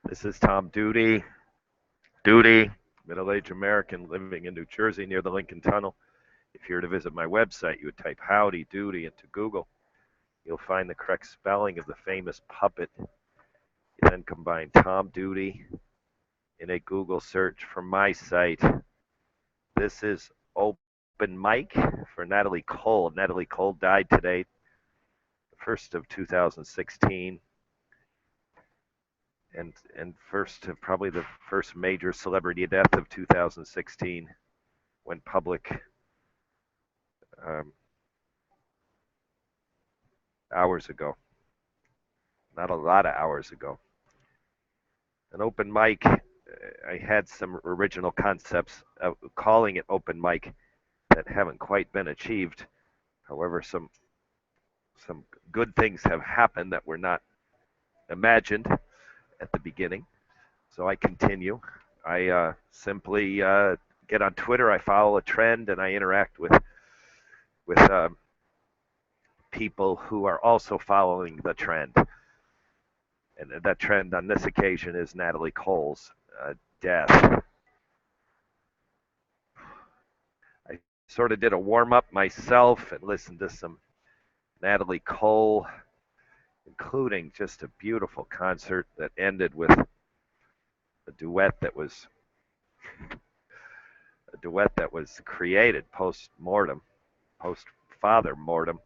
This is Tom Duty, middle-aged American living in New Jersey near the Lincoln Tunnel. If you were to visit my website, you would type Howdy Doody into Google. You'll find the correct spelling of the famous puppet. You then combine Tom Duty in a Google search from my site. This is Open Mic for Natalie Cole. Natalie Cole died today, the 1st of 2016. And probably the first major celebrity death of 2016 went public um, hours ago. Not a lot of hours ago. An open mic, I had some original concepts of calling it open mic that haven't quite been achieved. However, some good things have happened that were not imagined at the beginning. So I continue. I simply get on Twitter. I follow a trend and I interact with people who are also following the trend. And that trend on this occasion is Natalie Cole's death. I sort of did a warm up myself and listened to some Natalie Cole, including just a beautiful concert that ended with a duet that was created post mortem, post father mortem,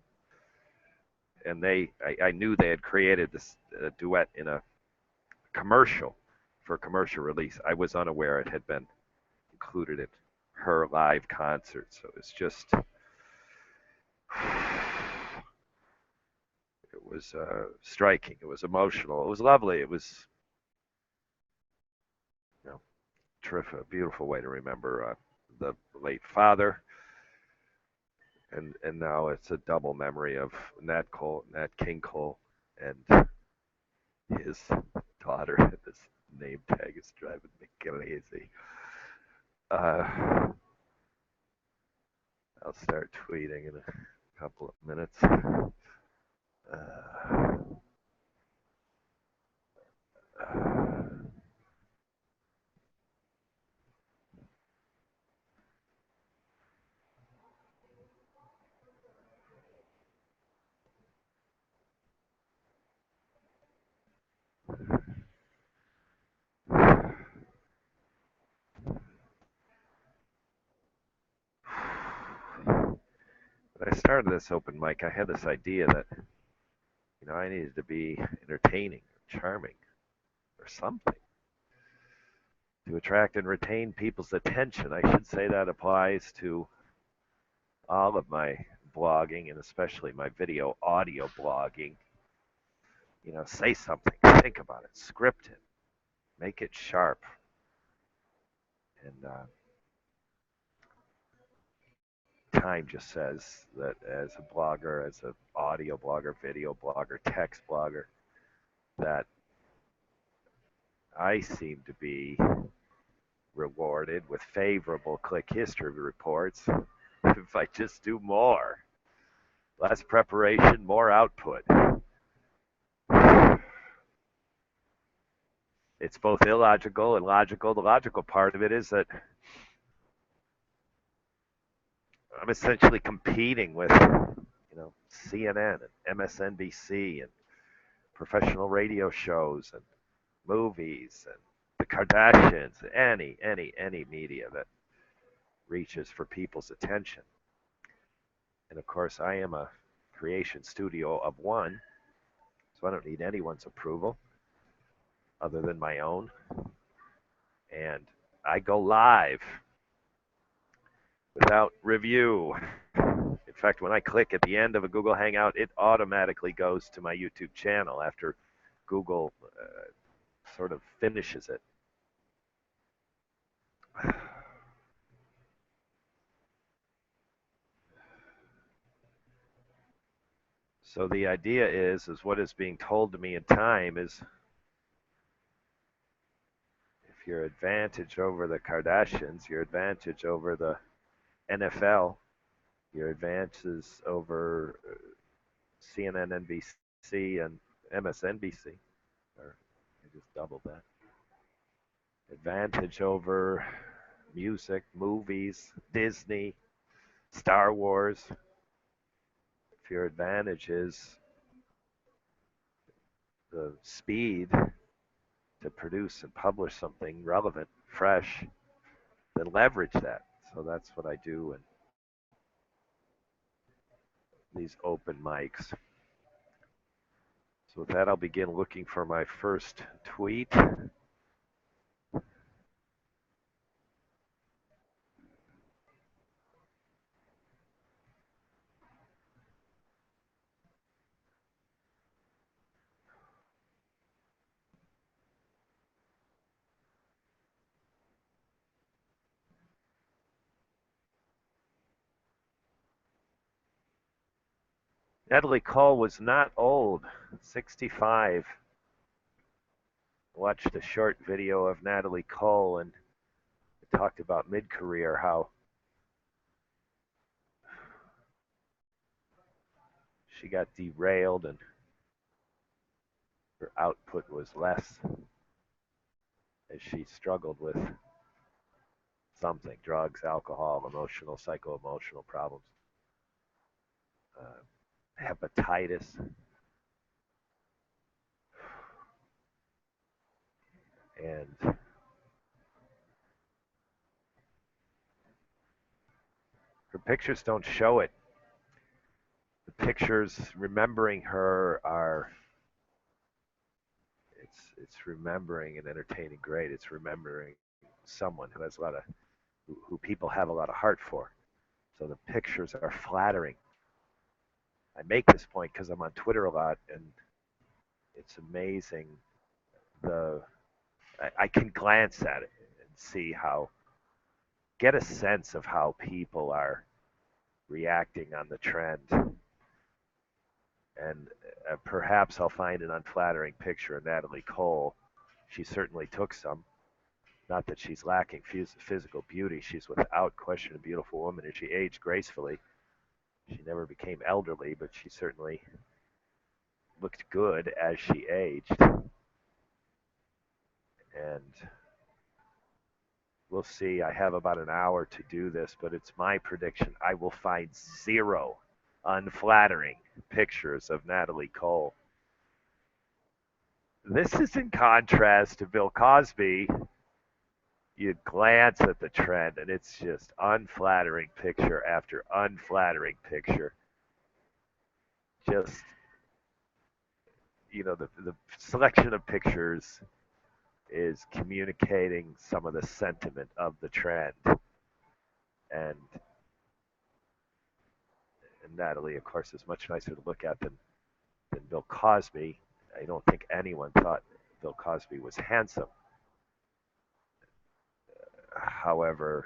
and I knew they had created this duet in a commercial for commercial release. I was unaware it had been included in her live concert, so it's just it was striking. It was emotional. It was lovely. It was, you know, terrific, a beautiful way to remember the late father, and now it's a double memory of Nat King Cole, and his daughter. This name tag is driving me crazy. I'll start tweeting in a couple of minutes. When I started this open mic, I had this idea that I needed to be entertaining, or charming, or something to attract and retain people's attention. I should say that applies to all of my blogging and especially my video audio blogging. Say something, think about it, script it, make it sharp, and time just says that as a blogger, as an audio blogger, video blogger, text blogger, that I seem to be rewarded with favorable click history reports if I just do more. Less preparation, more output. It's both illogical and logical. The logical part of it is that I'm essentially competing with, CNN and MSNBC and professional radio shows and movies and the Kardashians, any media that reaches for people's attention. And of course, I am a creation studio of one, so I don't need anyone's approval other than my own. And I go live without review. In fact, when I click at the end of a Google Hangout, it automatically goes to my YouTube channel after Google sort of finishes it. So the idea is what is being told to me in time is if your advantage over the Kardashians, your advantage over the NFL, your advances over CNN, NBC, and MSNBC, or I just doubled that. advantage over music, movies, Disney, Star Wars. If your advantage is the speed to produce and publish something relevant, fresh, then leverage that. So that's what I do in these open mics. So with that, I'll begin looking for my first tweet. Natalie Cole was not old, 65. Watched a short video of Natalie Cole and it talked about mid-career, how she got derailed and her output was less as she struggled with something, drugs, alcohol, emotional, psycho-emotional problems, hepatitis. And her pictures don't show it. The pictures remembering her are it's remembering and entertaining great. It's remembering someone who has a lot of who people have a lot of heart for. So the pictures are flattering. I make this point because I'm on Twitter a lot, and it's amazing. The I can glance at it and see how get a sense of how people are reacting on the trend, and perhaps I'll find an unflattering picture of Natalie Cole. She certainly took some. Not that she's lacking physical beauty. She's without question a beautiful woman, and she aged gracefully. She never became elderly, but she certainly looked good as she aged. And we'll see. I have about an hour to do this, but it's my prediction. I will find zero unflattering pictures of Natalie Cole. This is in contrast to Bill Cosby. You glance at the trend, and it's just unflattering picture after unflattering picture. Just, the selection of pictures is communicating some of the sentiment of the trend. And, and Natalie, of course, is much nicer to look at than Bill Cosby. I don't think anyone thought Bill Cosby was handsome. However,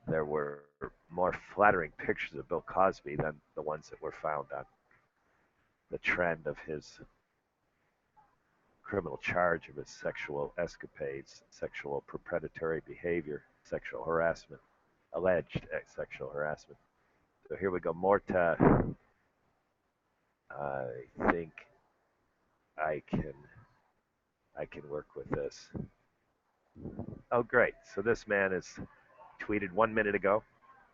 there were more flattering pictures of Bill Cosby than the ones that were found on the trend of his criminal charge of his sexual escapades, sexual predatory behavior, sexual harassment, alleged sexual harassment. So here we go. Morta, I think I can I can work with this. Oh, great. So this man is tweeted 1 minute ago.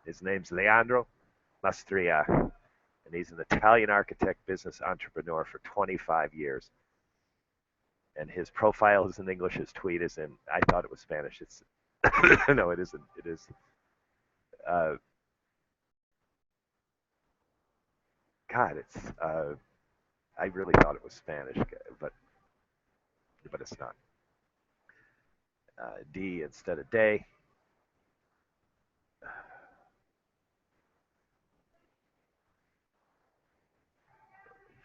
His name's Leandro Mastria, and he's an Italian architect, business entrepreneur for 25 years. And his profile is in English. His tweet is in. I thought it was Spanish. It's no, it isn't. It is. Uh, God, it's. I really thought it was Spanish, but it's not. D instead of day.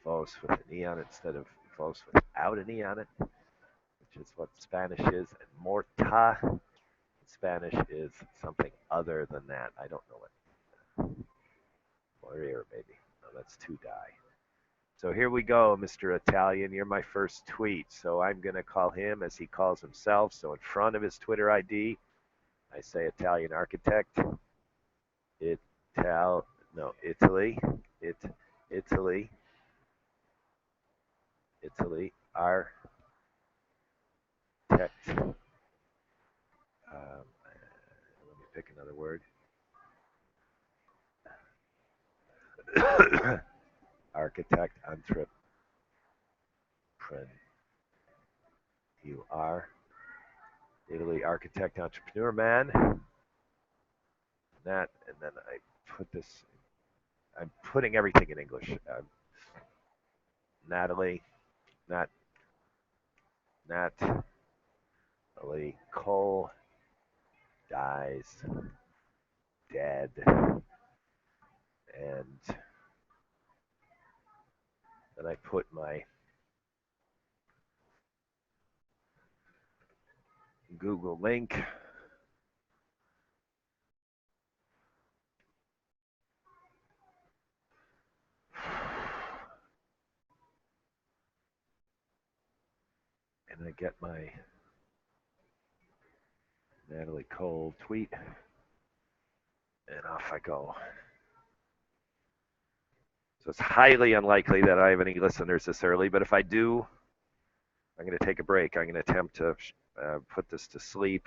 Vos with an E on it instead of vos without an E on it, which is what Spanish is. And morta in Spanish is something other than that. I don't know what. Morir, maybe. No, that's to die. So here we go, Mr. Italian. You're my first tweet. So I'm going to call him as he calls himself. So in front of his Twitter ID, I say Italian architect. Italy. Italy. Italy. Architect. another word. Architect, entrepreneur. You are Italy architect, entrepreneur, man. That, and then I put this. I'm putting everything in English. Natalie, Nat, Natalie Cole dies dead, and then I put my Google link. And I get my Natalie Cole tweet, and off I go. So it's highly unlikely that I have any listeners this early, but if I do, I'm going to take a break. I'm going to attempt to put this to sleep.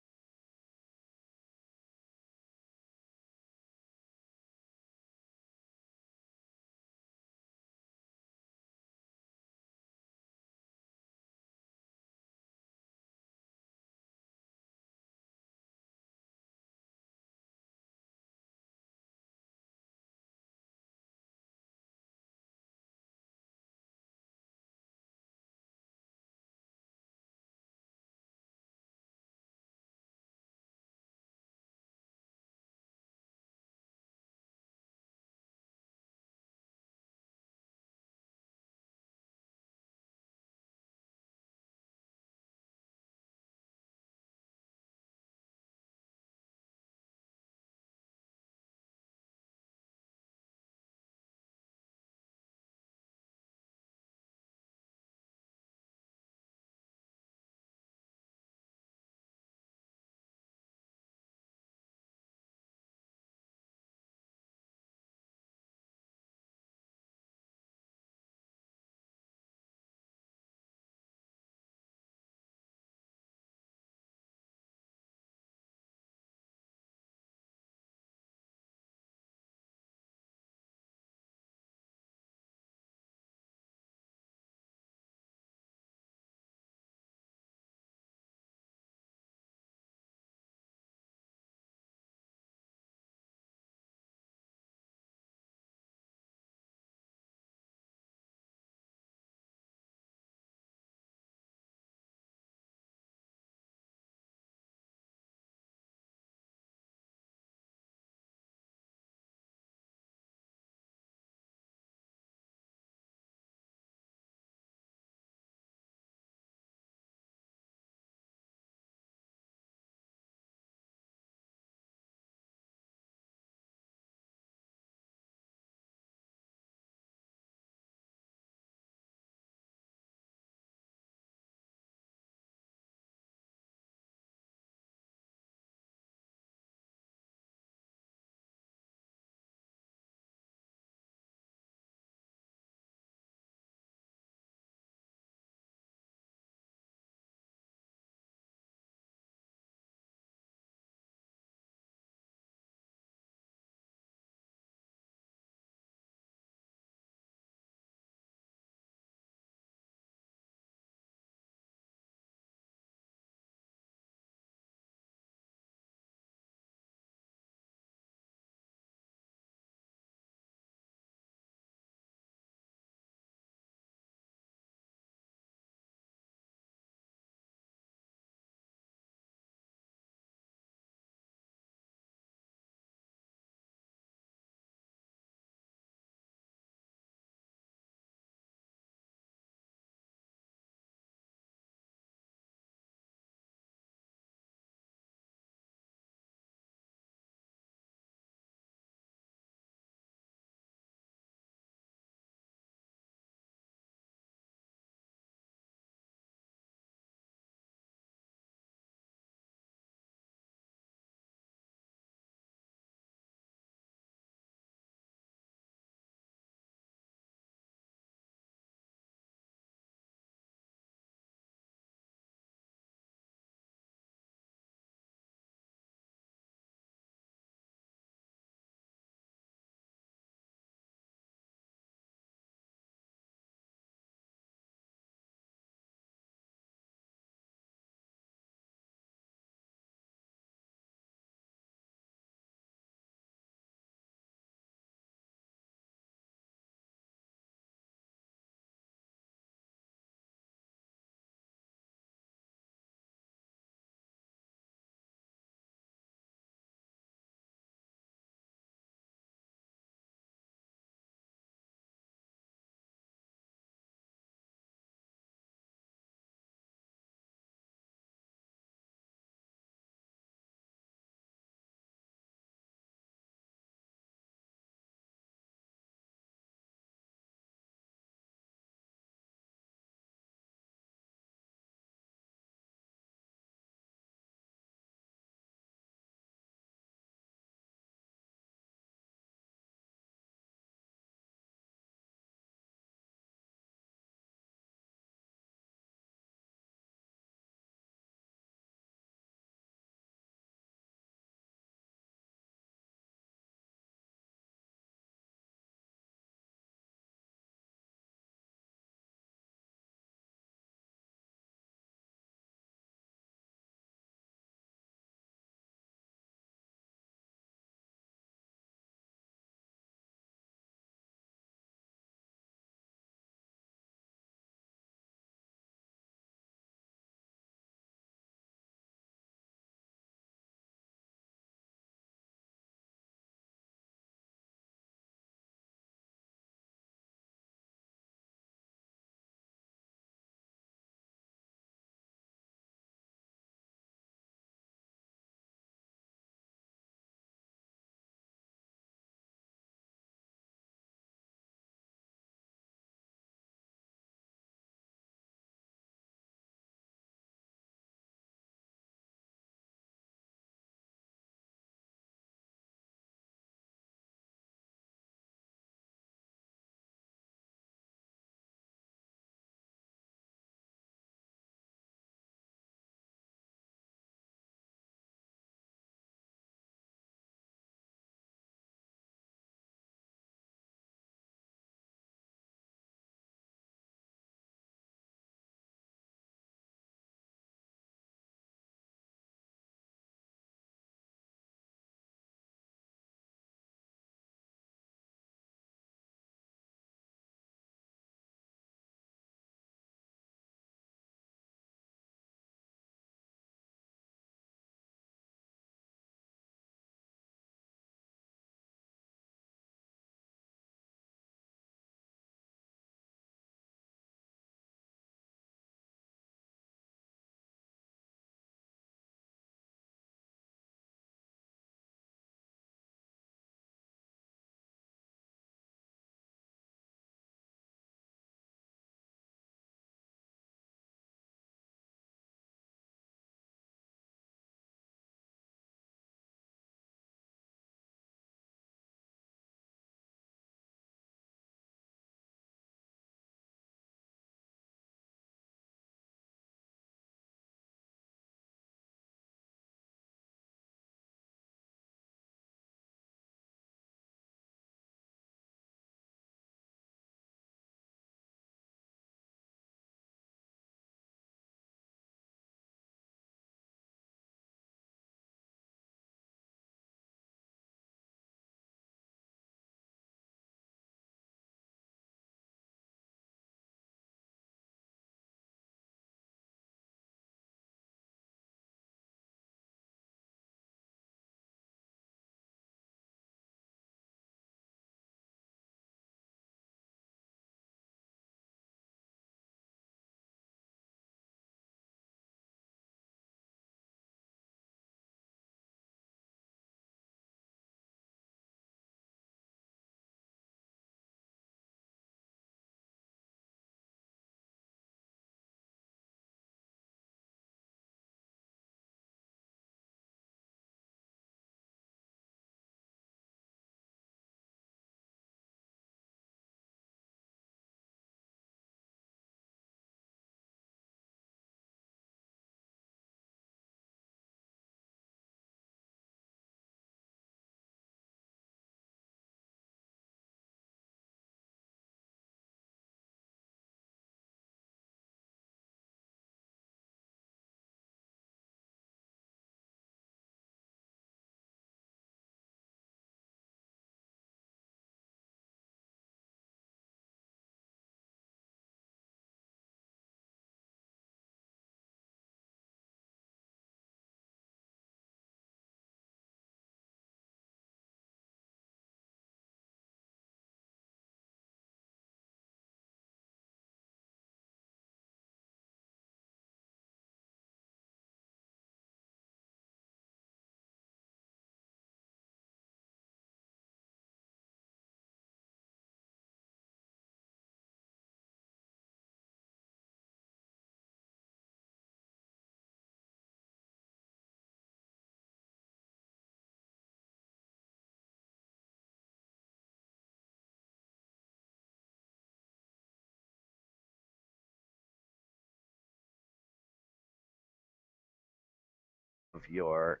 your,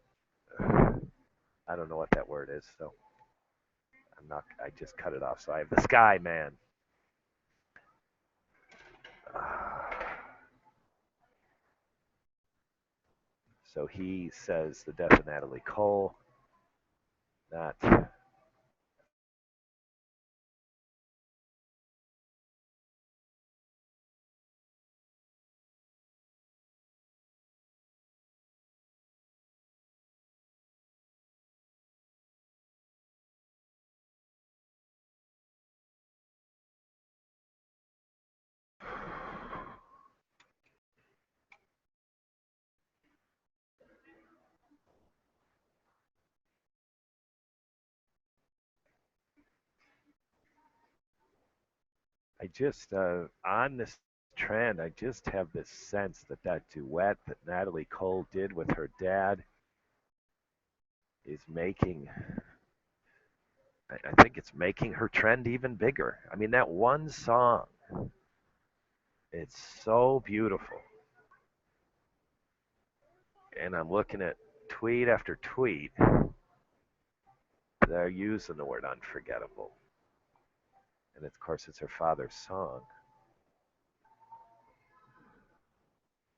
I don't know what that word is, so I'm not, I just cut it off. So I have the Sky Man. So he says the death of Natalie Cole, not. I just, on this trend, I just have this sense that that duet that Natalie Cole did with her dad is making, I think it's making her trend even bigger. I mean, that one song, it's so beautiful. And I'm looking at tweet after tweet, they're using the word unforgettable. And of course, it's her father's song.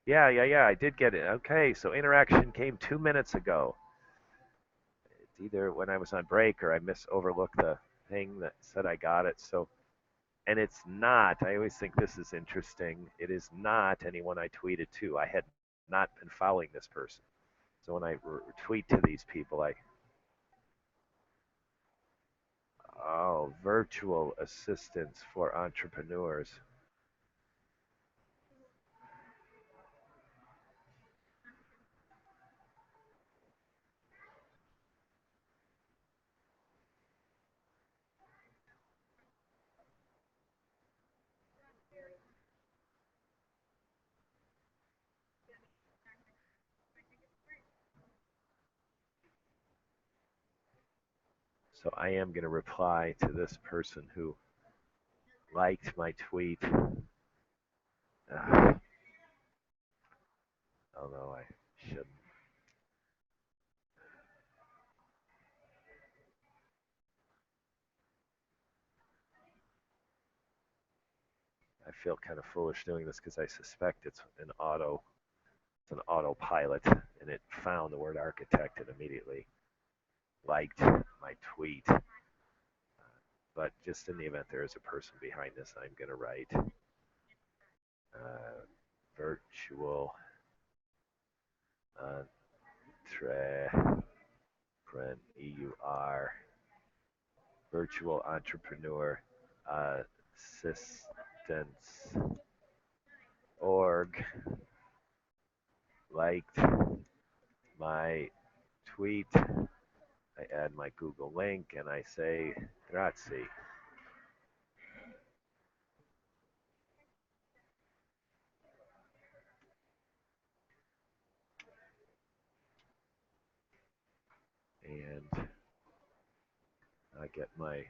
Yeah. I did get it. Okay, so interaction came 2 minutes ago. It's either when I was on break or I overlooked the thing that said I got it. So, and it's not. I always think this is interesting. It is not anyone I tweeted to. I had not been following this person. So when I tweet to these people, virtual assistants for entrepreneurs. So I am going to reply to this person who liked my tweet. Although I shouldn't. I feel kind of foolish doing this because I suspect it's an autopilot, and it found the word architect and immediately liked my tweet. But just in the event there is a person behind this, I'm going to write virtual entrepreneur, virtual entrepreneur assistance org liked my tweet. I add my Google link and I say grazie. And I get my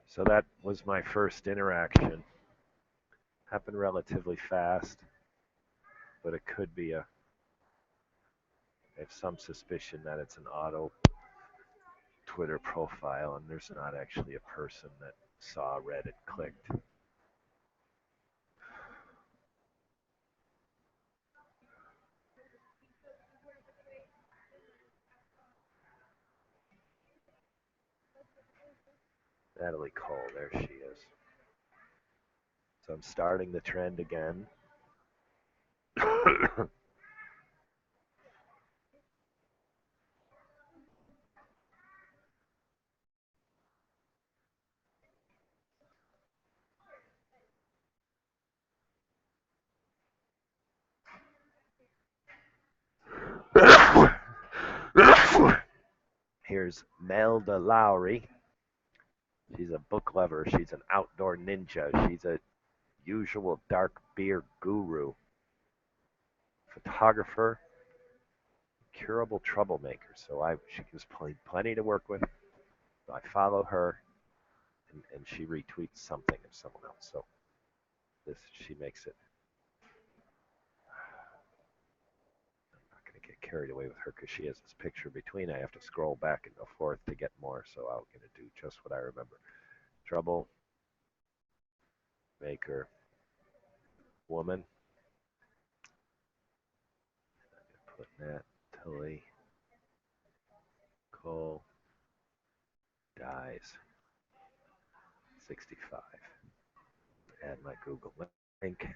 so that was my first interaction. Happened relatively fast, but it could be I have some suspicion that it's an auto Twitter profile and there's not actually a person that saw, read, and clicked. Natalie Cole, there she is. So I'm starting the trend again. Here's Melda Lowry. She's a book lover. She's an outdoor ninja. She's a usual dark beer guru. photographer, curable troublemaker. So she gives plenty to work with. I follow her, and she retweets something of someone else. So she makes it. I'm not going to get carried away with her because she has this picture between. I have to scroll back and go forth to get more. So I'm going to do just what I remember. Trouble maker woman. Put Natalie Cole dies 65. Add my Google link.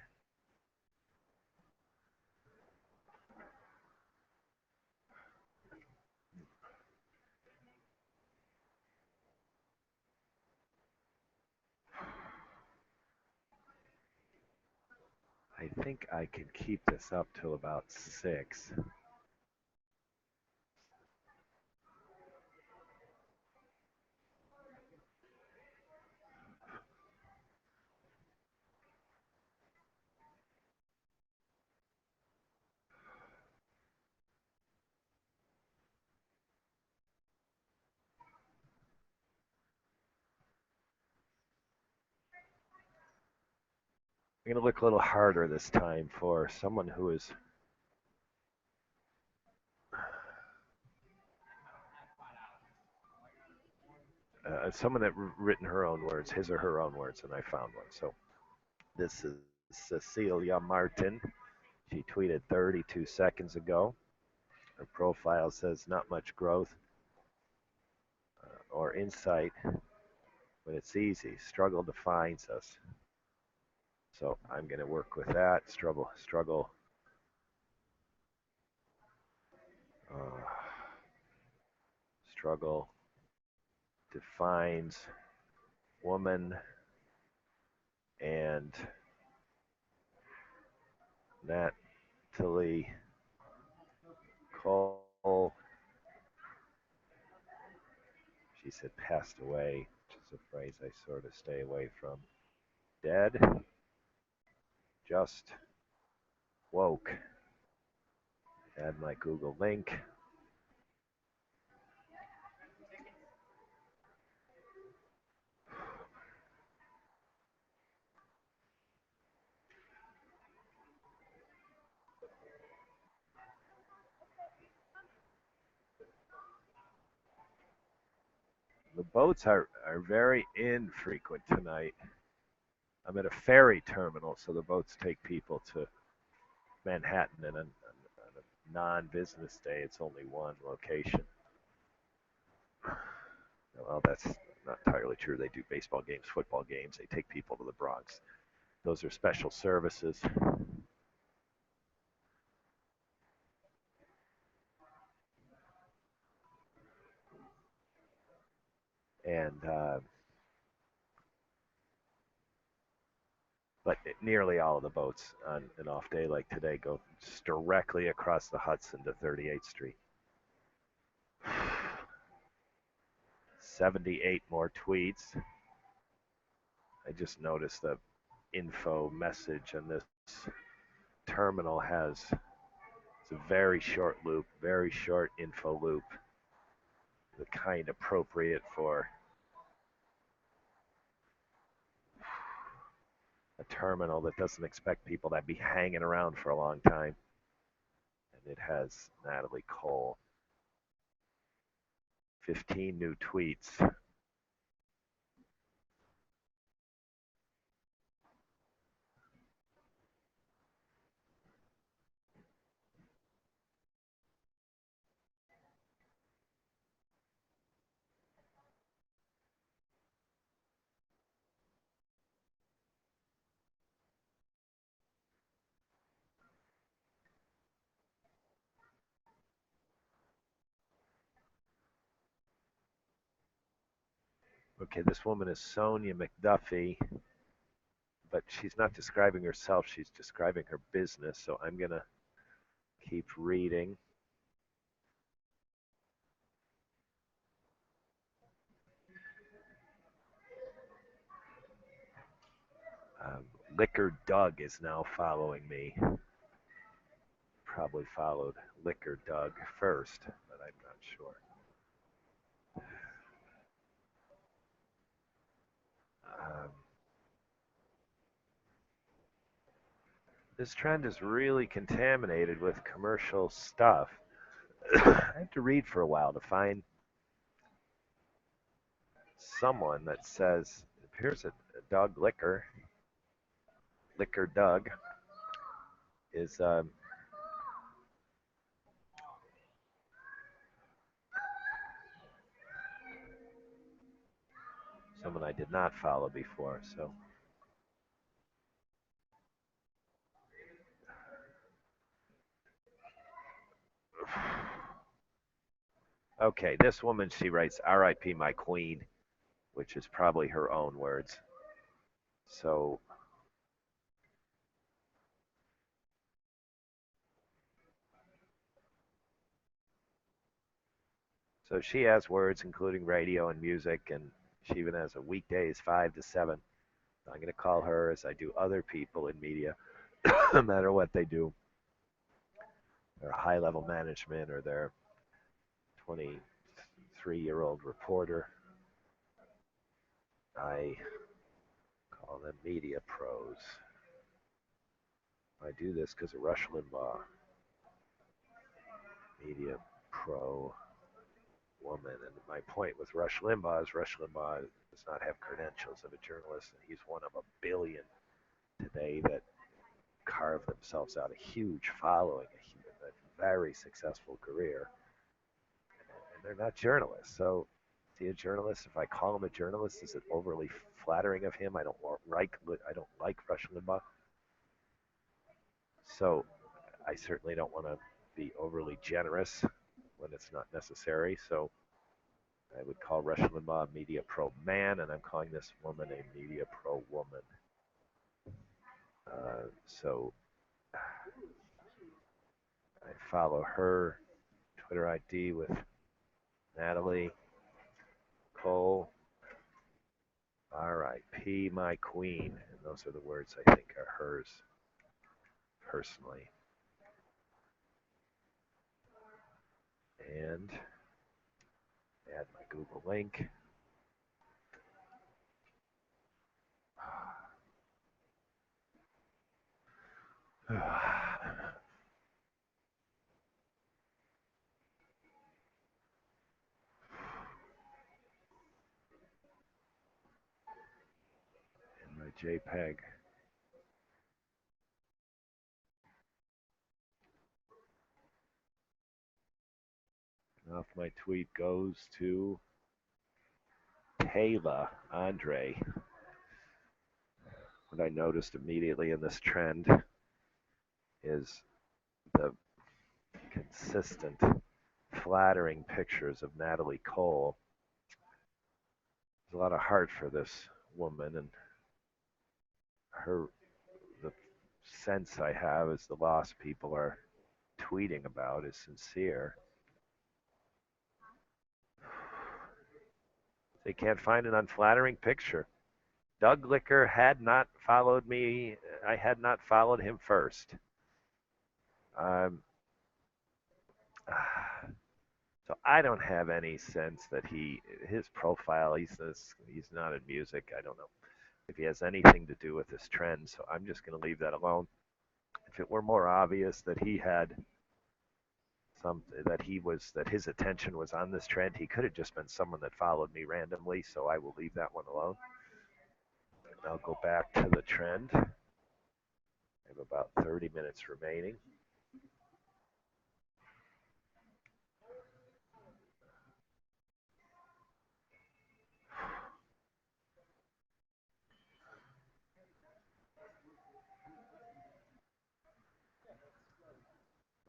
I think I can keep this up till about 6. I'm going to look a little harder this time for someone who is someone that written her own words, his or her own words, and I found one. So this is Cecilia Martin. She tweeted 32 seconds ago. Her profile says not much growth or insight, but it's easy. Struggle defines us. So I'm going to work with that. Struggle. Uh, struggle defines woman and Natalie Cole. She said passed away, which is a phrase I sort of stay away from. Dead. Just woke. Add my Google link. The boats are very infrequent tonight. I'm at a ferry terminal, so the boats take people to Manhattan, and on a non-business day, it's only one location. Well, that's not entirely true. They do baseball games, football games. They take people to the Bronx. Those are special services. And but nearly all of the boats on an off day like today go just directly across the Hudson to 38th Street. 78 more tweets. I just noticed the info message in this terminal has it's a very short loop, very short info loop, the kind appropriate for a terminal that doesn't expect people to be hanging around for a long time. And it has Natalie Cole. 15 new tweets. Okay, this woman is Sonia McDuffie, but she's not describing herself, she's describing her business. So I'm going to keep reading. Liquor Doug is now following me. probably followed Liquor Doug first, but I'm not sure. Um, this trend is really contaminated with commercial stuff. I have to read for a while to find someone that says, here's a Doug Liquor. Liquor Doug is someone I did not follow before. So, okay, this woman, she writes, R.I.P. my queen, which is probably her own words. So, so she has words including radio and music, and she even has a weekdays 5 to 7. I'm going to call her as I do other people in media, no matter what they do. They're high level management or they're 23-year-old reporter. I call them media pros. I do this because of Rush Limbaugh, media pro woman. And my point with Rush Limbaugh is Rush Limbaugh does not have credentials of a journalist. And he's one of a billion today that carved themselves out a huge following, a very successful career. And they're not journalists. So, is he a journalist? If I call him a journalist, is it overly flattering of him? I don't like Rush Limbaugh. So I certainly don't want to be overly generous when it's not necessary. So I would call Rush Limbaugh a media pro man, and I'm calling this woman a media pro woman. So I follow her Twitter ID with Natalie Cole. R.I.P. my queen. And those are the words I think are hers personally. And add my Google link. And my JPEG. Off my tweet goes to Taylor Andre. What I noticed immediately in this trend is the consistent flattering pictures of Natalie Cole. There's a lot of heart for this woman, and her the sense I have is the loss people are tweeting about is sincere. They can't find an unflattering picture. Doug Licker had not followed me. I had not followed him first. Um, so I don't have any sense that his profile, he's not in music. I don't know if he has anything to do with this trend. So I'm just going to leave that alone. If it were more obvious that he had that his attention was on this trend, he could have just been someone that followed me randomly. So I will leave that one alone. And I'll go back to the trend. I have about 30 minutes remaining.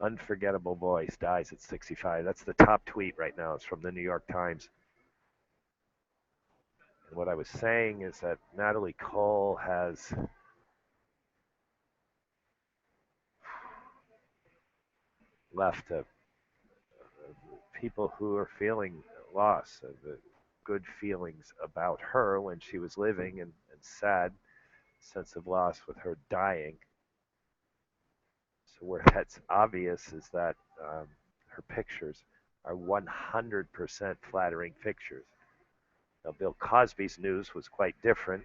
Unforgettable voice dies at 65. That's the top tweet right now. It's from the New York Times. And what I was saying is that Natalie Cole has left people who are feeling loss, the good feelings about her when she was living, and sad sense of loss with her dying. So where that's obvious is that her pictures are 100% flattering pictures. Now, Bill Cosby's news was quite different.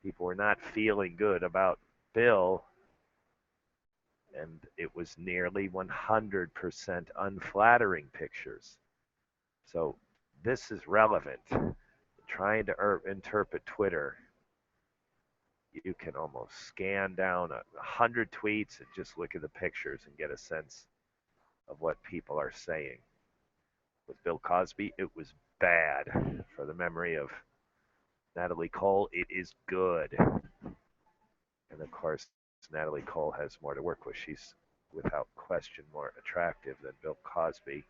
People were not feeling good about Bill, and it was nearly 100% unflattering pictures. So this is relevant. Trying to interpret Twitter, you can almost scan down 100 tweets and just look at the pictures and get a sense of what people are saying. With Bill Cosby, it was bad. For the memory of Natalie Cole, it is good. And of course, Natalie Cole has more to work with. She's without question more attractive than Bill Cosby.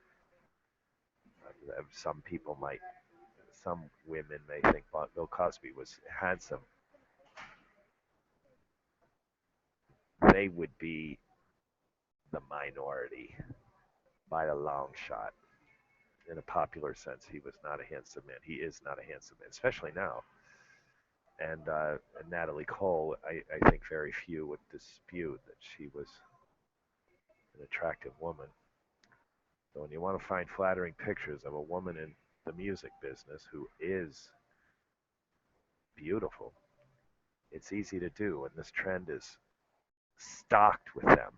Some people might, some women may think Bill Cosby was handsome. They would be the minority by a long shot. In a popular sense, he was not a handsome man. He is not a handsome man, especially now. And Natalie Cole, I think very few would dispute that she was an attractive woman. So when you want to find flattering pictures of a woman in the music business who is beautiful, it's easy to do, and this trend is stocked with them.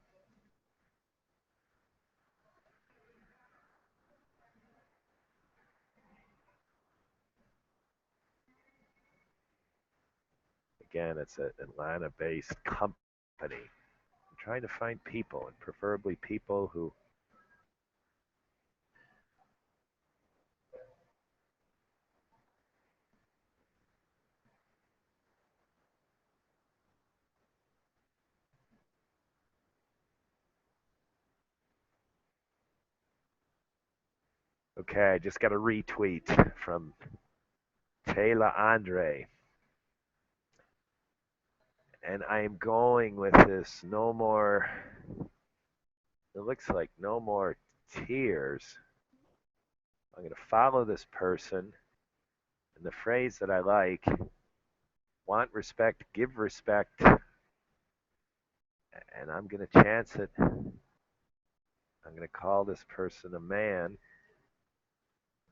Again, it's an Atlanta-based company. I'm trying to find people, and preferably people who Okay, I just got a retweet from Taylor Andre. And I am going with this no more, it looks like no more tears. I'm going to follow this person. And the phrase that I like, want respect, give respect. And I'm going to chance it. I'm going to call this person a man.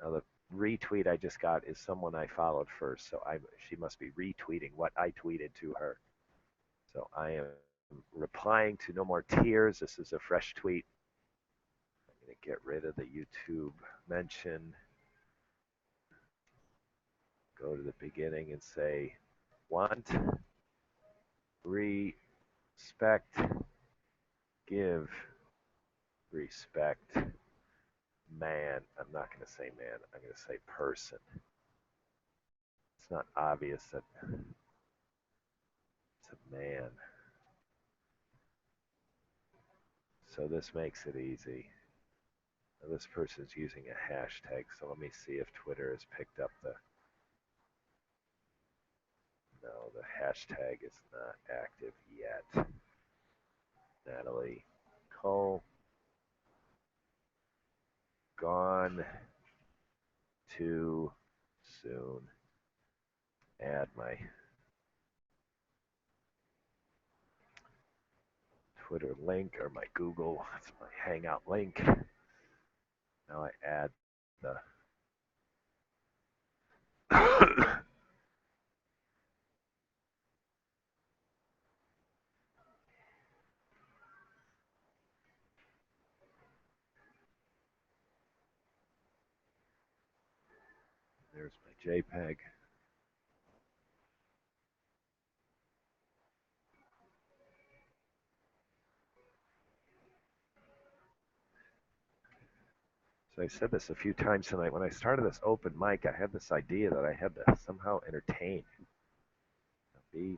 Now, the retweet I just got is someone I followed first. So she must be retweeting what I tweeted to her. So I am replying to no more tears. This is a fresh tweet. I'm going to get rid of the YouTube mention. Go to the beginning and say, want, respect, give respect, man. I'm not going to say man. I'm going to say person. It's not obvious that it's a man. So this makes it easy. Now this person's using a hashtag, so let me see if Twitter has picked up the... No, the hashtag is not active yet. Natalie Cole. Gone too soon. Add my Twitter link or my Google, it's my Hangout link. Now I add the there's my JPEG. So I said this a few times tonight. When I started this open mic, I had this idea that I had to somehow entertain, be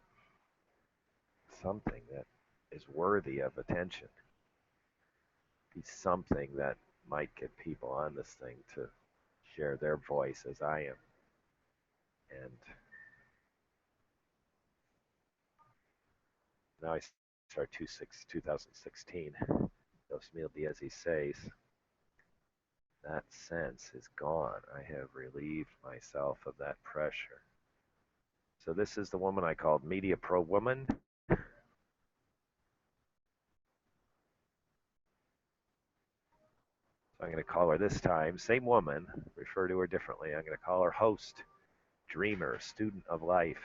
something that is worthy of attention, be something that might get people on this thing to share their voice as I am. And now I start 2016. 2016, that sense is gone. I have relieved myself of that pressure. So this is the woman I called Media Pro Woman. So I'm going to call her this time, same woman, refer to her differently. I'm going to call her host, dreamer, student of life.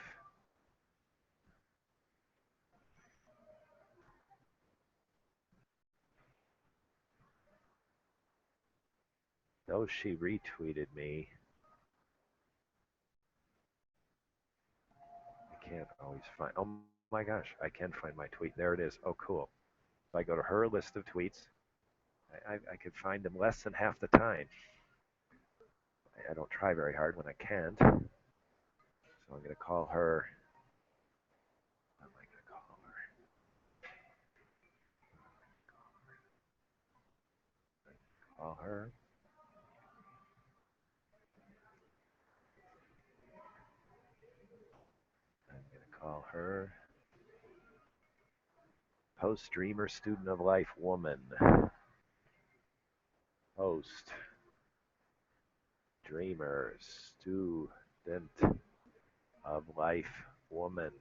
Though she retweeted me, I can't always find. Oh my gosh, I can find my tweet. There it is. Oh, cool. If I go to her list of tweets, I could find them less than half the time. I don't try very hard when I can't. So I'm going to call her. What am I going to call her? Call her. I'm going to call her host, dreamer, student of life, woman. Host, dreamer, student of life, woman.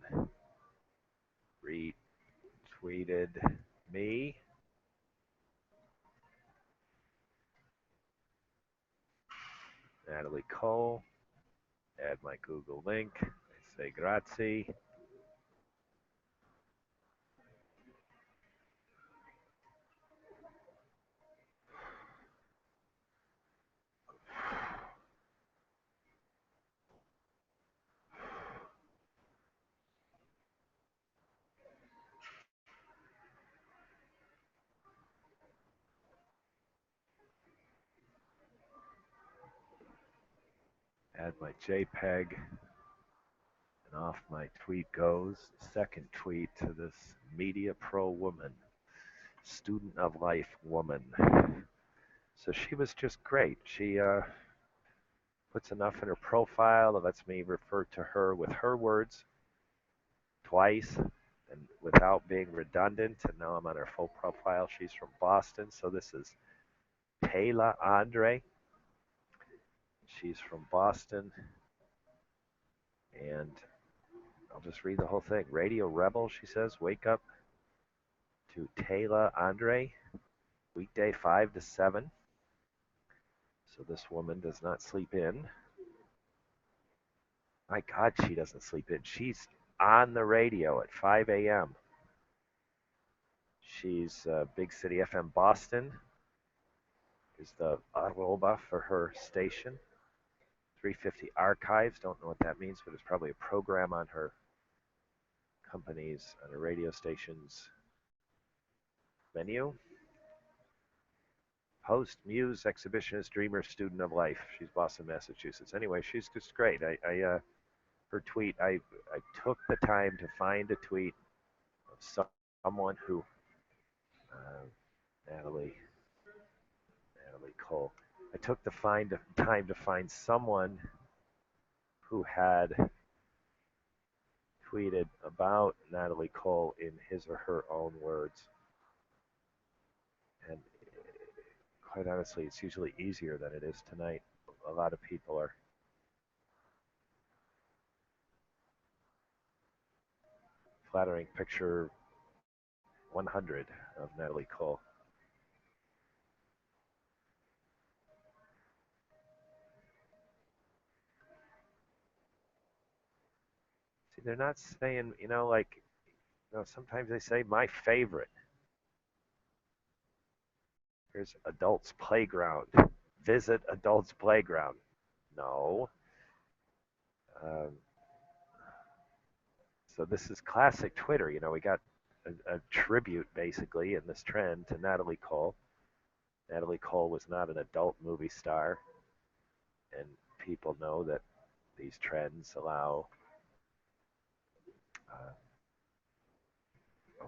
Retweeted me. Natalie Cole. Add my Google link. I say grazie. Add my JPEG. And off my tweet goes. Second tweet to this media pro woman. Student of life woman. So she was just great. She puts enough in her profile that lets me refer to her with her words twice and without being redundant. And now I'm on her full profile. She's from Boston. So this is Taylor Andre. She's from Boston. And I'll just read the whole thing. Radio Rebel, she says, wake up to Taylor Andre, weekday 5 to 7. So this woman does not sleep in. My God, she doesn't sleep in. She's on the radio at 5 a.m. She's Big City FM Boston is the arroba for her station. 350 archives. Don't know what that means, but it's probably a program on her company's, on her radio station's menu. Host, muse, exhibitionist, dreamer, student of life. She's Boston, Massachusetts. Anyway, she's just great. Her tweet. I took the time to find a tweet of someone who, uh, Natalie Cole. I took the time to find someone who had tweeted about Natalie Cole in his or her own words. And quite honestly, it's usually easier than it is tonight. A lot of people are flattering picture 100 of Natalie Cole. See, they're not saying, like, sometimes they say my favorite. Here's Adults Playground. Visit Adults Playground. No. Um, so this is classic Twitter. We got a tribute basically in this trend to Natalie Cole. Natalie Cole was not an adult movie star, and people know that these trends uh,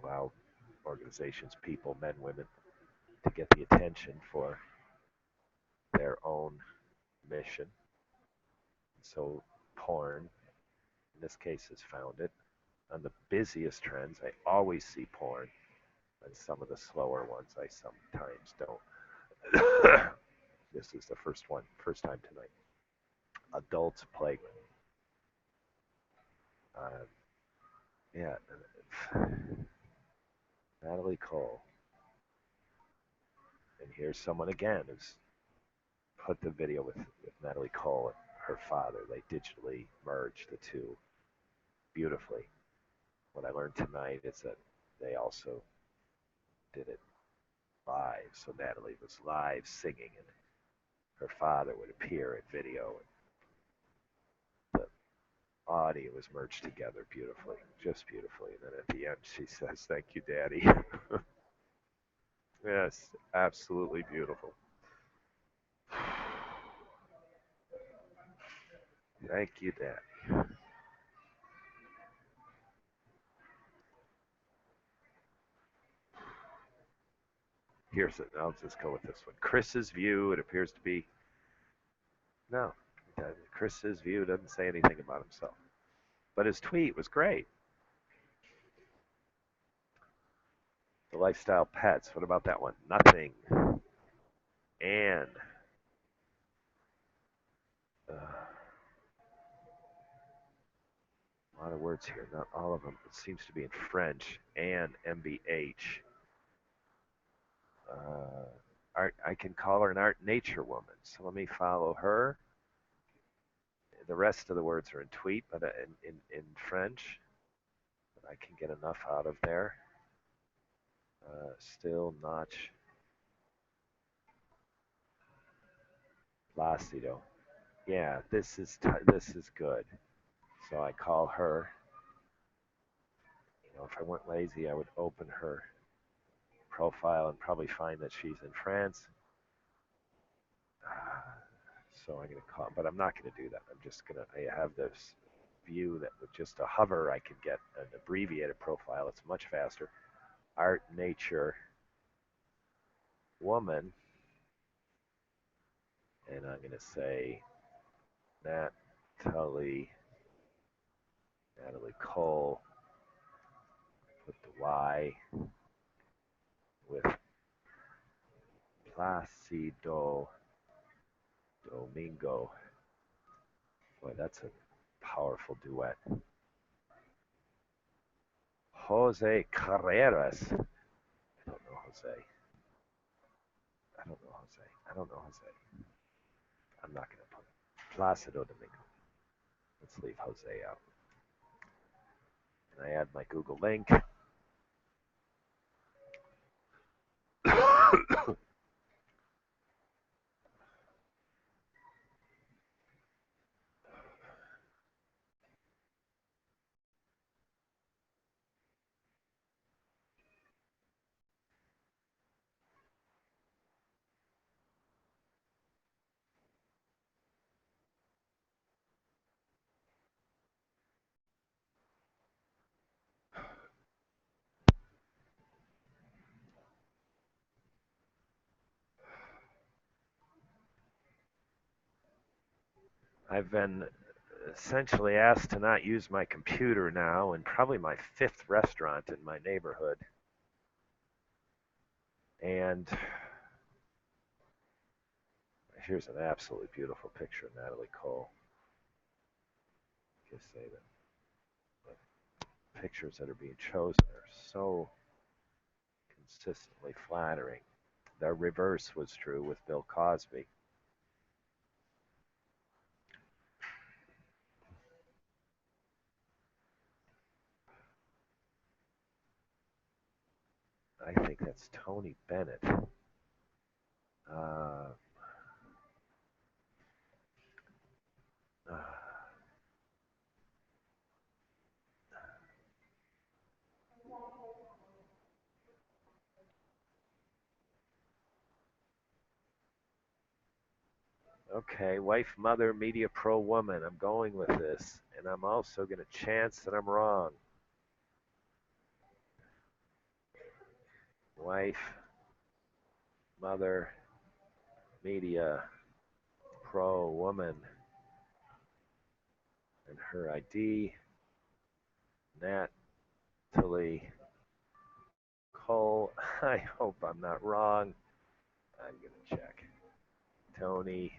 allow organizations, people, men, women, to get the attention for their own mission. So porn, in this case, has found it. On the busiest trends, I always see porn. On some of the slower ones, I sometimes don't. This is the first time tonight. Adults Playground. Uh, yeah, Natalie Cole. And here's someone again who's put the video with Natalie Cole and her father. They digitally merged the two beautifully. What I learned tonight is that they also did it live. So Natalie was live singing, and her father would appear in video, and the audio was merged together beautifully, just beautifully. And then at the end, she says, "Thank you, Daddy." Yes, absolutely beautiful. Thank you, Daddy. Here's it. I'll just go with this one. Chris's view. It appears to be no. Chris's view doesn't say anything about himself, but his tweet was great. The lifestyle pets. What about that one? Nothing. And a lot of words here. Not all of them. It seems to be in French. And MBH. Art. I can call her an art nature woman. So let me follow her. The rest of the words are in tweet, but in French. But I can get enough out of there. Still notch. Placido. Yeah, this is good. So I call her. You know, if I weren't lazy, I would open her profile and probably find that she's in France. So I'm going to call, but I'm not going to do that. I'm just going to, I have this view that with just a hover, I can get an abbreviated profile. It's much faster. Art, nature, woman. And I'm going to say Natalie Cole, put the Y with Placido Domingo. Boy, that's a powerful duet. Jose Carreras. I don't know Jose. I don't know Jose. I don't know Jose. I'm not going to put it. Placido Domingo. Let's leave Jose out. And I add my Google link. I've been essentially asked to not use my computer now in probably my fifth restaurant in my neighborhood. And here's an absolutely beautiful picture of Natalie Cole. Just say that the pictures that are being chosen are so consistently flattering. The reverse was true with Bill Cosby. I think that's Tony Bennett. Uh, uh, okay, wife, mother, media pro woman. I'm going with this. And I'm also going to chance that I'm wrong. Wife, mother, media pro woman. And her ID, Natalie Cole. I hope I'm not wrong. I'm going to check. Tony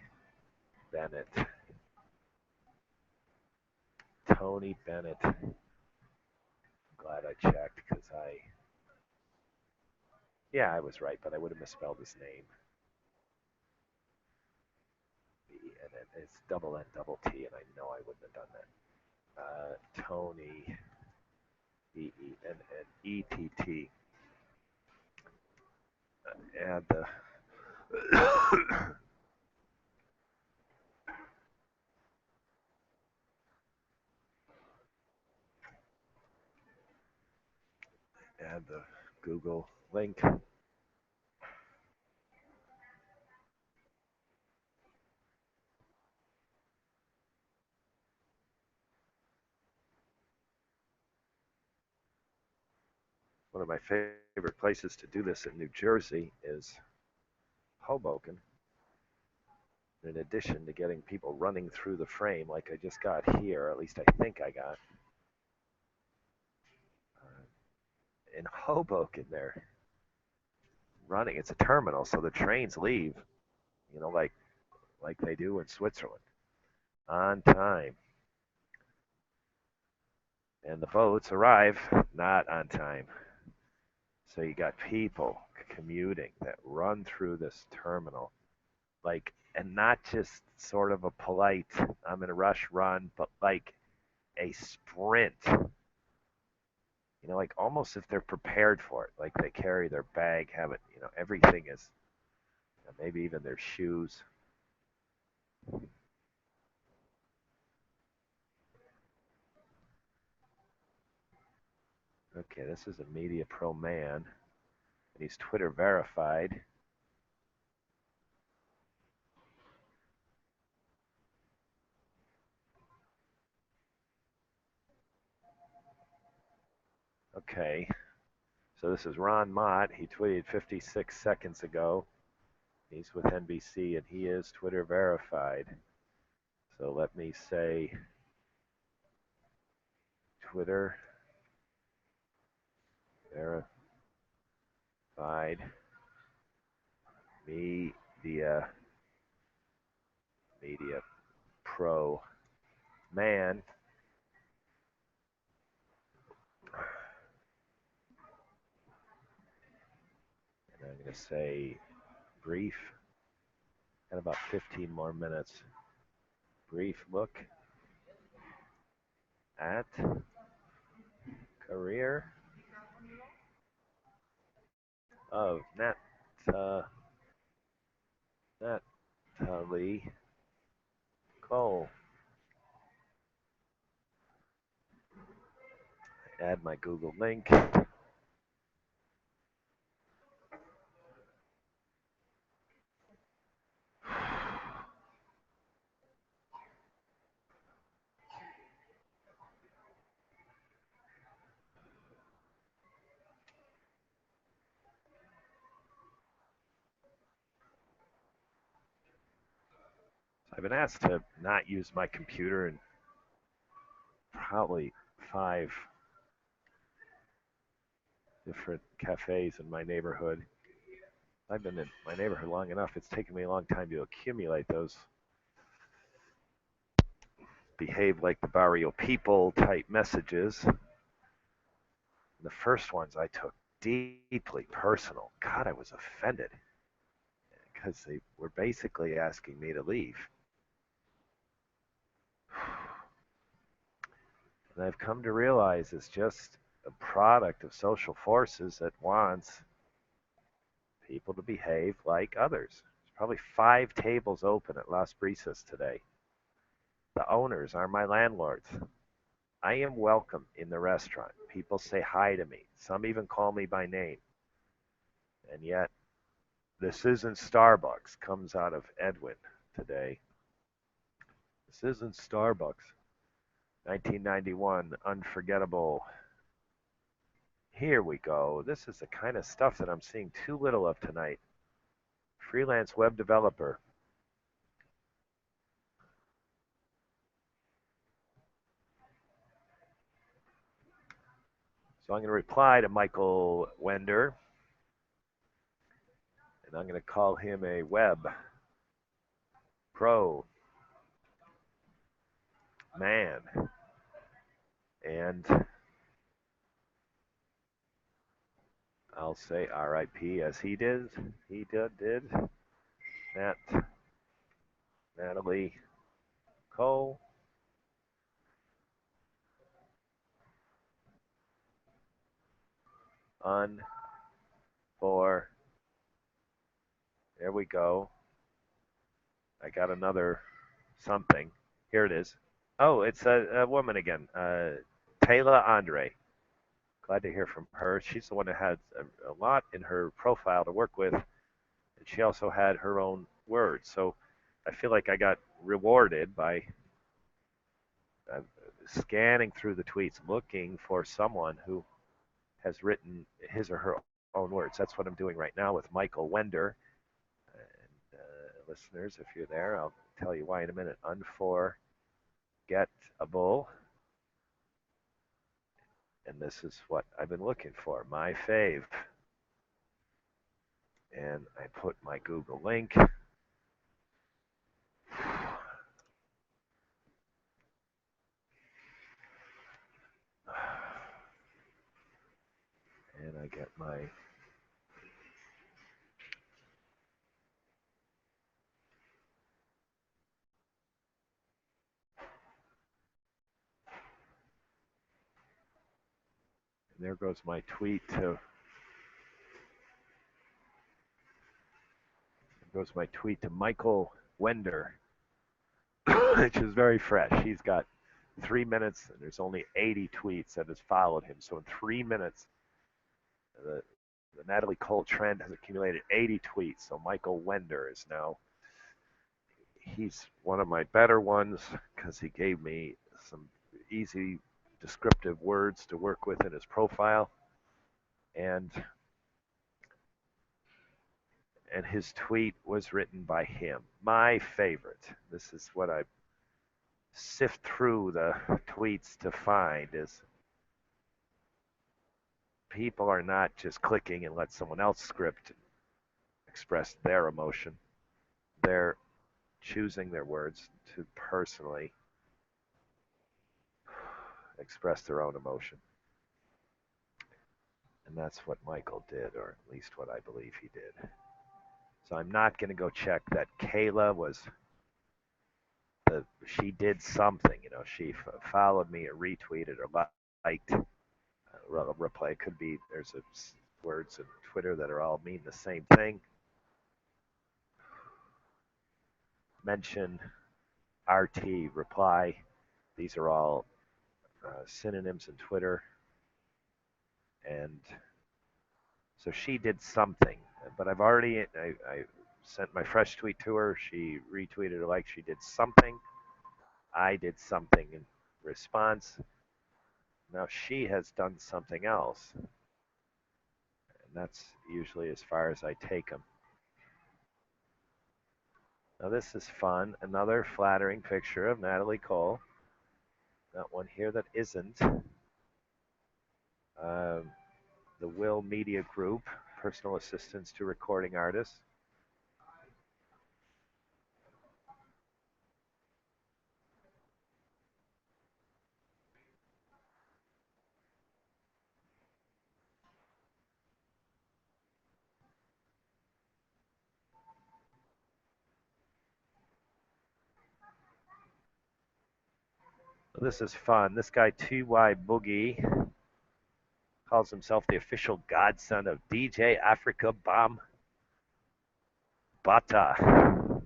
Bennett. Tony Bennett. I'm glad I checked because Yeah, I was right, but I would have misspelled his name. And it's double N double T, and I know I wouldn't have done that. Tony, Ennett. Add the add the Google link. One of my favorite places to do this in New Jersey is Hoboken. In addition to getting people running through the frame like I just got here, at least I think I got, in Hoboken they're running. It's a terminal, so the trains leave, like they do in Switzerland, on time. And the boats arrive not on time. So you got people commuting that run through this terminal, like, and not just sort of a polite, I'm in a rush run, but like a sprint. Like almost if they're prepared for it, like they carry their bag, have it, everything is, maybe even their shoes. Okay, this is a Media Pro man, and he's Twitter verified. Okay, so this is Ron Mott. He tweeted 56 seconds ago. He's with NBC, and he is Twitter verified. So let me say Twitter verified media pro man. And I'm going to say brief, and about 15 more minutes. Brief look at career of Natalie Cole. Add my Google link. I've been asked to not use my computer in probably 5 different cafes in my neighborhood. I've been in my neighborhood long enough. It's taken me a long time to accumulate those behave like the barrio people type messages. The first ones I took deeply personal. God, I was offended because they were basically asking me to leave. And I've come to realize it's just a product of social forces that wants people to behave like others. There's probably 5 tables open at Las Brisas today. The owners are my landlords. I am welcome in the restaurant. People say hi to me. Some even call me by name. And yet, this isn't Starbucks, comes out of Edwin today. This isn't Starbucks. 1991, unforgettable. Here we go. This is the kind of stuff that I'm seeing too little of tonight. Freelance web developer. So I'm going to reply to Michael Wender, and I'm going to call him a web pro man. And I'll say R.I.P. as he did. He did. Natalie Cole. For there we go. I got another something. Here it is. Oh, it's a woman again. Taylor Andre. Glad to hear from her. She's the one that had a lot in her profile to work with, and she also had her own words. So I feel like I got rewarded by uh, scanning through the tweets, looking for someone who has written his or her own words. That's what I'm doing right now with Michael Wender. And listeners, if you're there, I'll tell you why in a minute. Unforgettable. And this is what I've been looking for, my fave. And I put my Google link. And I get my and there goes my tweet to Michael Wender, which is very fresh. He's got 3 minutes, and there's only 80 tweets that has followed him. So in 3 minutes, the Natalie Cole trend has accumulated 80 tweets. So Michael Wender is now, he's one of my better ones because he gave me some easy descriptive words to work with in his profile. And his tweet was written by him. My favorite. This is what I sift through the tweets to find is people are not just clicking and let someone else script express their emotion. They're choosing their words to personally express their own emotion. And that's what Michael did, or at least what I believe he did. So I'm not going to go check that Kayla was she did something. She followed me or retweeted or liked reply. It could be there's words in Twitter that are all mean the same thing. Mention, RT, reply. These are all synonyms in Twitter. And so she did something. But I've already, I sent my fresh tweet to her. She retweeted it like she did something. I did something in response. Now she has done something else. And that's usually as far as I take them. Now this is fun. Another flattering picture of Natalie Cole. Got one here that isn't. The Will Media Group, personal assistance to recording artists. This is fun. This guy, T.Y. Boogie, calls himself the official godson of DJ Africa Bomb Bata.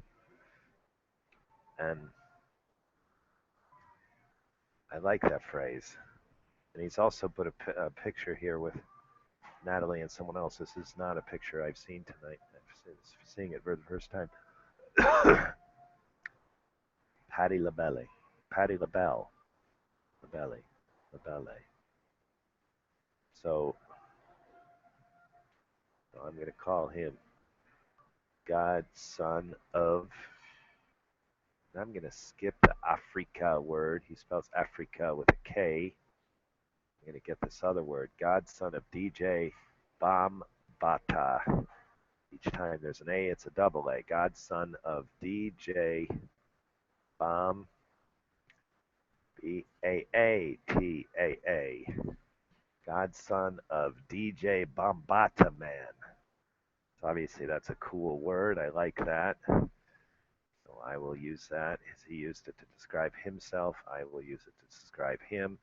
And I like that phrase. And he's also put a picture here with Natalie and someone else. This is not a picture I've seen tonight. I'm seeing it for the first time. Patti LaBelle. Patti LaBelle. LaBelle. So I'm going to call him godson of. I'm going to skip the Africa word. He spells Africa with a K. I'm going to get this other word. Godson of DJ Bam Bata. Each time there's an A, it's a double A. Godson of DJ Bam B-A-A-T-A-A. godson of DJ Bombata Man. So obviously that's a cool word. I like that. So I will use that as he used it to describe himself. I will use it to describe him.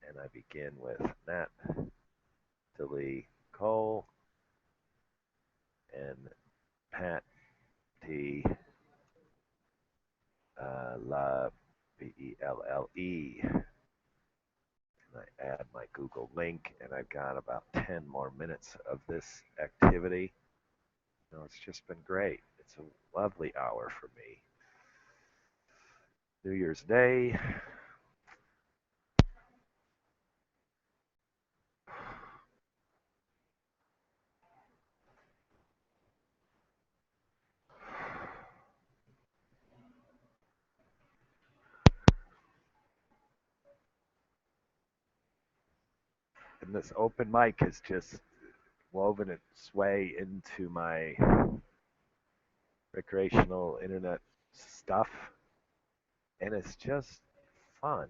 And I begin with Natalie Cole and Pat T. La Belle. And I add my Google link, and I've got about 10 more minutes of this activity. No, it's just been great. It's a lovely hour for me. New Year's Day. And this open mic has just woven its way into my recreational internet stuff. And it's just fun.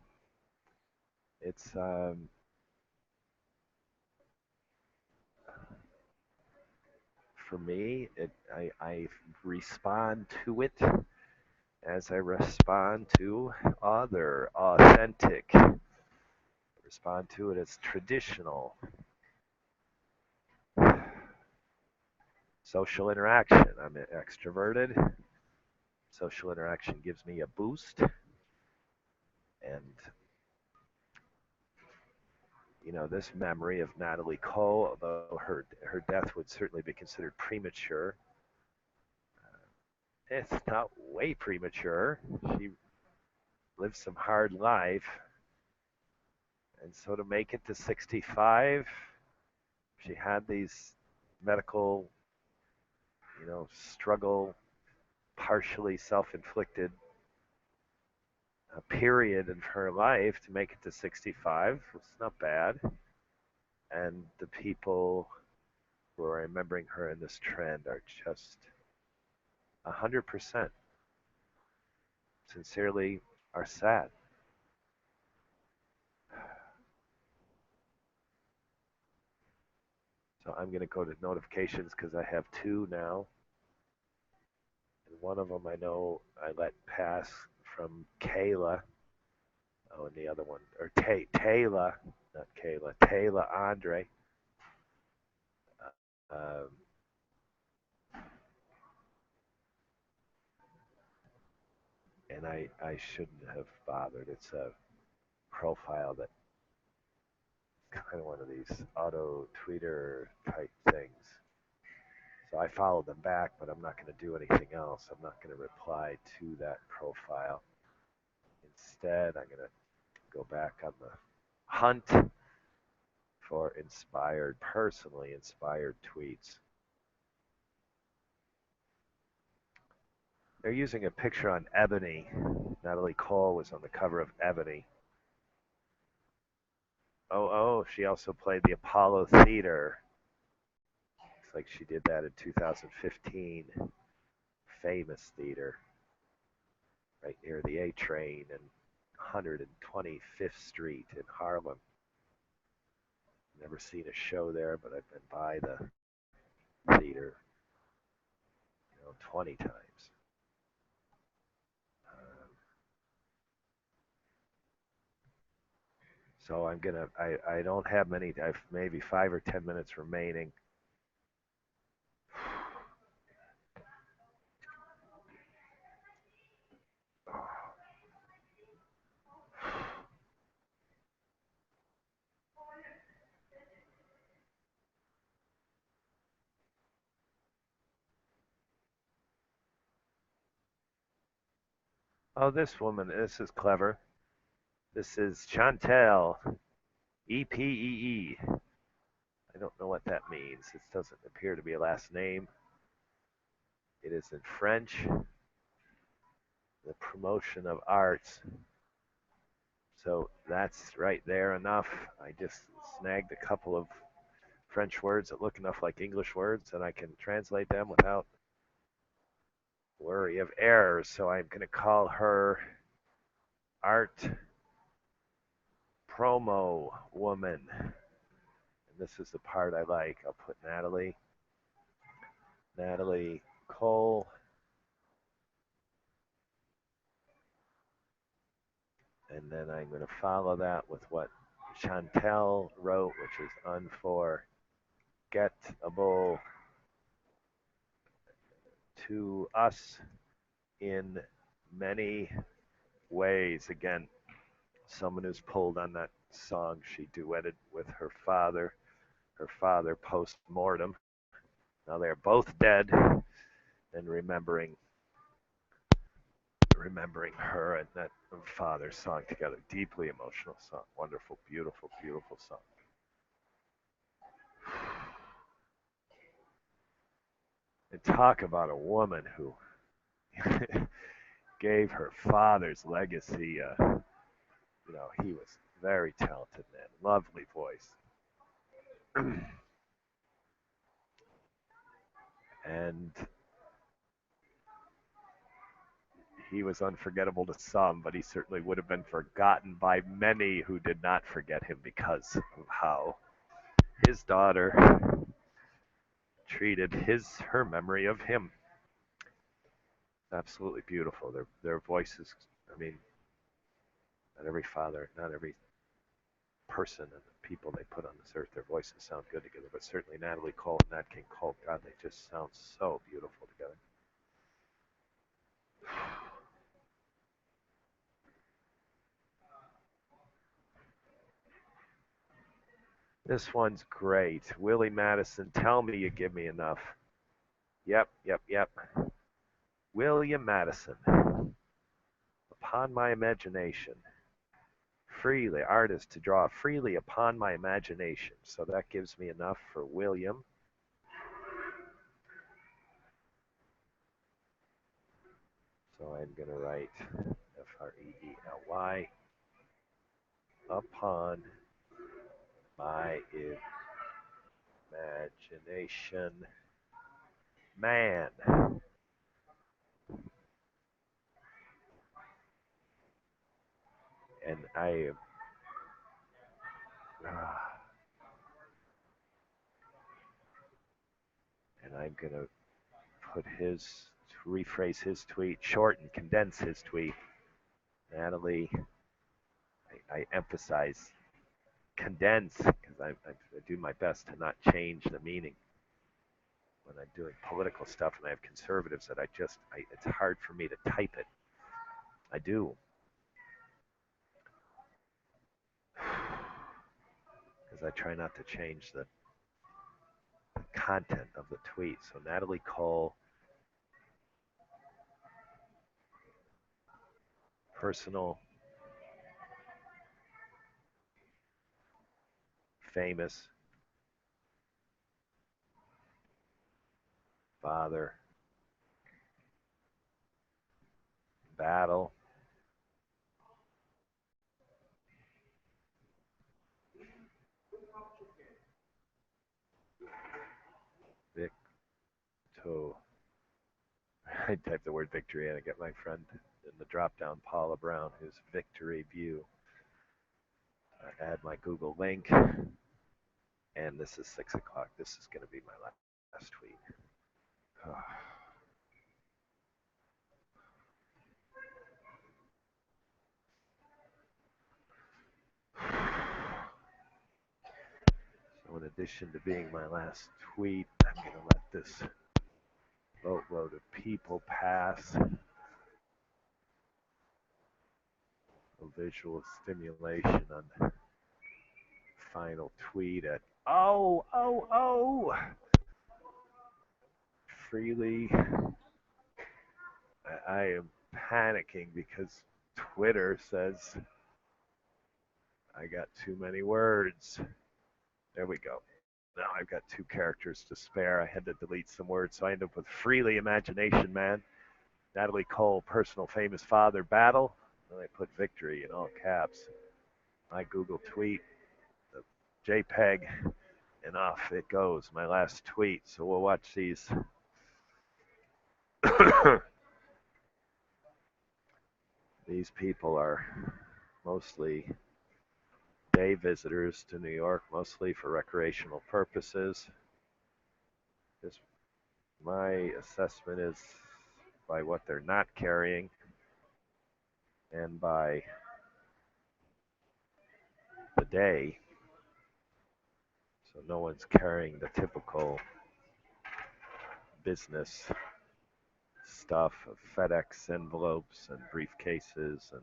It's for me, I respond to it as I respond to other authentic, respond to it as traditional social interaction. I'm extroverted. Social interaction gives me a boost. And, you know, this memory of Natalie Cole, although her death would certainly be considered premature, it's not way premature. She lived some hard life. And so to make it to 65, she had these medical, struggle, partially self-inflicted period of her life to make it to 65. It's not bad. And the people who are remembering her in this trend are just 100% sincerely are sad. So I'm going to go to notifications because I have two now. And one of them I know I let pass from Kayla. Oh, and the other one, or Taylor, not Kayla, Taylor Andre. Um, and I shouldn't have bothered. It's a profile that kind of one of these auto tweeter type things. So I followed them back, but I'm not going to do anything else. I'm not going to reply to that profile. Instead, I'm going to go back on the hunt for personally inspired tweets. They're using a picture on Ebony. Natalie Cole was on the cover of Ebony. Oh, she also played the Apollo Theater. Looks like she did that in 2015. Famous theater. Right near the A train and 125th Street in Harlem. Never seen a show there, but I've been by the theater, 20 times. So I don't have many, I have maybe 5 or 10 minutes remaining. Oh, this woman, this is clever. This is Chantel, EPEE. I don't know what that means. It doesn't appear to be a last name. It is in French. The promotion of arts. So that's right there enough. I just snagged a couple of French words that look enough like English words and I can translate them without worry of errors. So I'm going to call her Art Promo Woman. this is the part I like. I'll put Natalie Cole, and then I'm going to follow that with what Chantel wrote, which is unforgettable to us in many ways. Again, someone who's pulled on that song she duetted with her father post mortem. Now they're both dead, and remembering her and that father song together. Deeply emotional song. Wonderful, beautiful, beautiful song. And talk about a woman who gave her father's legacy. He was very talented man, lovely voice. And he was unforgettable to some, but he certainly would have been forgotten by many who did not forget him because of how his daughter treated her memory of him. Absolutely beautiful. Their voices. I mean, not every father, not every person and the people they put on this earth, their voices sound good together. But certainly Natalie Cole and Nat King Cole, God, they just sound so beautiful together. This one's great. Willie Madison, tell me you give me enough. Yep, yep, yep. William Madison. Upon my imagination. Freely, artist to draw freely upon my imagination. So that gives me enough for William. So I'm going to write Freely upon my imagination. Man. And I'm going to rephrase his tweet, shorten, condense his tweet. Natalie, I emphasize condense because I do my best to not change the meaning when I'm doing political stuff, and I have conservatives that it's hard for me to type it. I do. Because I try not to change the content of the tweet. So Natalie Cole, personal, famous, father, battle, victo. I type the word victory and I get my friend in the drop down, Paula Brown, who's Victory View. I add my Google link, and this is 6 o'clock. This is going to be my last tweet. So in addition to being my last tweet, I'm going to let this boatload of people pass. A visual stimulation on the final tweet at freely. I am panicking because Twitter says I got too many words. There we go. Now I've got 2 characters to spare. I had to delete some words, so I end up with freely imagination, man. Natalie Cole, personal famous father, battle. And I put victory in all caps. My Google tweet, the JPEG, and off it goes. My last tweet. So we'll watch these. These people are mostly day visitors to New York, mostly for recreational purposes. Just my assessment is by what they're not carrying and by the day. So no one's carrying the typical business stuff of FedEx envelopes and briefcases and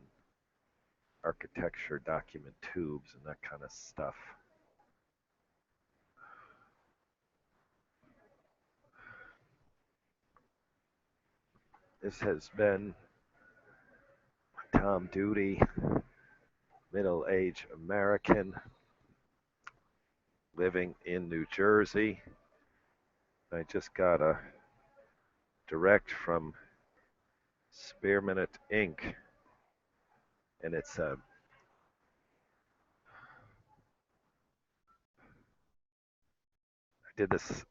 architecture document tubes and that kind of stuff. This has been Tom Duty, middle-aged American living in New Jersey. I just got a direct from Spearminute Inc. And it's a I did this